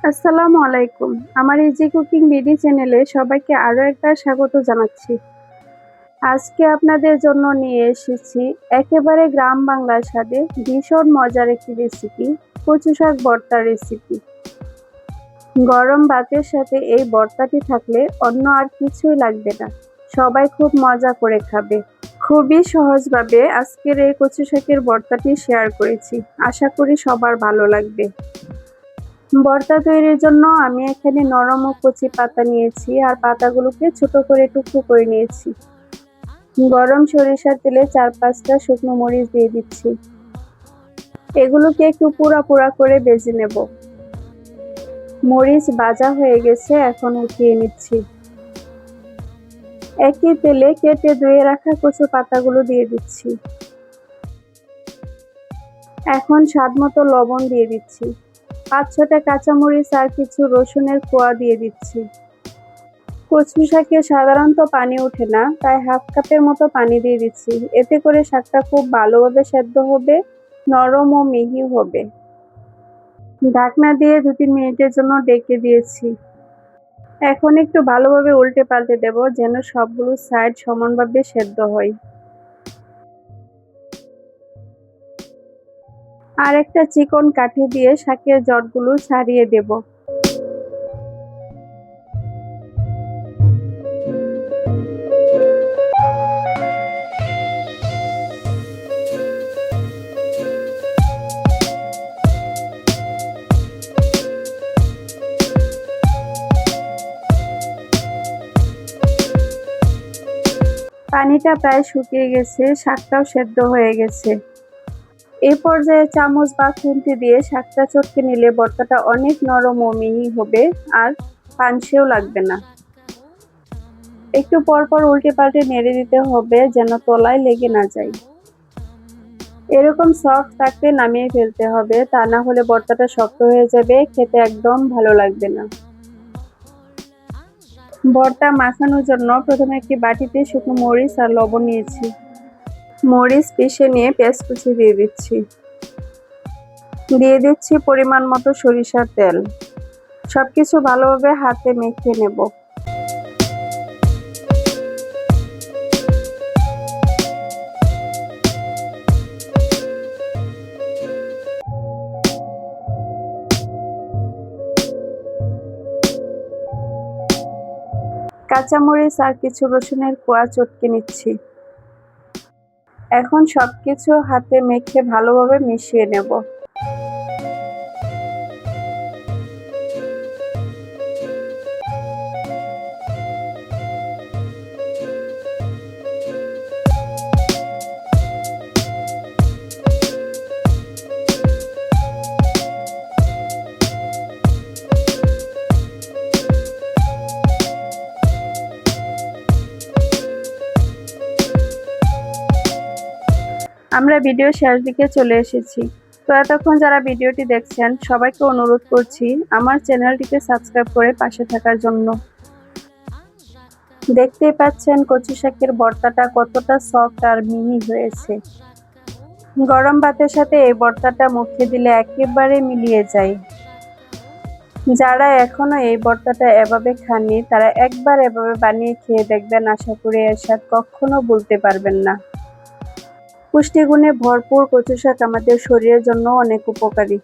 আসসালামু আলাইকুম। আমার ইজি কুকিং বিডি চ্যানেলে সবাইকে আরও একটা স্বাগত জানাচ্ছি। আজকে আপনাদের জন্য নিয়ে এসেছি একেবারে গ্রাম বাংলার স্বাদে ভীষণ মজার একটি রেসিপি, কচু শাক ভর্তার রেসিপি। গরম ভাতের সাথে এই ভর্তাটি থাকলে অন্য আর কিছুই লাগবে না। সবাই খুব মজা করে খাবে। খুবই সহজভাবে আজকের এই কচু শাকের ভর্তাটি শেয়ার করেছি। আশা করি সবার ভালো লাগবে। ভর্তা তৈরির জন্য আমি এখানে নরম ও কচি পাতা নিয়েছি আর পাতাগুলোকে ছোট করে টুকরো করে নিয়েছি। গরম সরিষার তেলে 4-5টা শুকনো মরিচ দিয়ে দিচ্ছি। এগুলোকে একটু পোড়া পোড়া করে ভেজে নেব। মরিচ ভাজা হয়ে গেছে, এখন উঠিয়ে নিচ্ছি। একই তেলে কেটে ধুয়ে রাখা কচু পাতাগুলো দিয়ে দিচ্ছি। এখন স্বাদমতো লবণ দিয়ে দিচ্ছি। 5-6টা কাঁচামরিচ আর কিছু রসুনের কোয়া দিয়ে দিচ্ছি। কচু শাকে সাধারণত পানি ওঠে না, তাই হাফ কাপের মতো পানি দিয়ে দিচ্ছি। এতে করে শাকটা খুব ভালোভাবে সেদ্ধ হবে, নরম ও মিহি হবে। ঢাকনা দিয়ে 2-3 মিনিটের জন্য ঢেকে দিয়েছি। এখন একটু ভালোভাবে উল্টে পাল্টে দেব যেন সবগুলো সাইড সমানভাবে সেদ্ধ হয়। আর একটা চিকন কাঠি দিয়ে শাকের জটগুলো ছাড়িয়ে দেব। পানিটা প্রায় শুকিয়ে গেছে, শাকটাও সেদ্ধ হয়ে গেছে। এই পর্যায়ে চামচ বা খুন্তি দিয়ে শাকটা চটকে নিলে ভর্তাটা অনেক নরম ও মিহি হবে আর পানসেও লাগবে না। একটু পরপর উল্টে পাল্টে নেড়ে দিতে হবে যেন তলায় লেগে না যায়। এরকম সফট থাকতে নামিয়ে ফেলতে হবে, তা না হলে ভর্তাটা শক্ত হয়ে যাবে, খেতে একদম ভালো লাগবে না। ভর্তা মাখানোর জন্য প্রথমে একটি বাটিতে শুকনো মরিচ আর লবণ নিয়েছি। মরিচ পিষে নিয়ে পেঁয়াজ কুচি দিয়ে দিচ্ছি পরিমাণ মতো সরিষার তেল। সবকিছু ভালোভাবে হাতে মেখে নেব। কাঁচামরিচ আর কিছু রসুনের কোয়া চটকে নিচ্ছি। এখন সবকিছু হাতে মেখে ভালোভাবে মিশিয়ে নেব। আমরা ভিডিও শেষ দিকে চলে এসেছি। তো এতক্ষণ যারা ভিডিওটি দেখছেন সবাইকে অনুরোধ করছি আমার চ্যানেলটিকে সাবস্ক্রাইব করে পাশে থাকার জন্য। দেখতেই পাচ্ছেন কচু শাকের ভর্তাটা কতটা সফট আর মিহি হয়েছে। গরম ভাতের সাথে এই ভর্তাটা মুখে দিলে একেবারে মিলিয়ে যায়। যারা এখনো এই ভর্তাটা এভাবে খাননি তারা একবার এভাবে বানিয়ে খেয়ে দেখবেন, আশা করি এর স্বাদ কখনো ভুলতে পারবেন না। পুষ্টিগুণে ভরপুর কচু শাক আমাদের শরীরের জন্য অনেক উপকারী।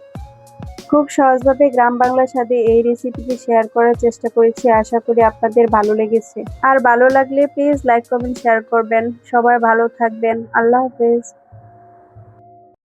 খুব সহজভাবে গ্রাম বাংলার স্বাদে এই রেসিপিটি শেয়ার করার চেষ্টা করেছি, আশা করি আপনাদের ভালো লেগেছে। আর ভালো লাগলে প্লিজ লাইক কমেন্ট শেয়ার করবেন। সবাই ভালো থাকবেন। আল্লাহ হাফেজ।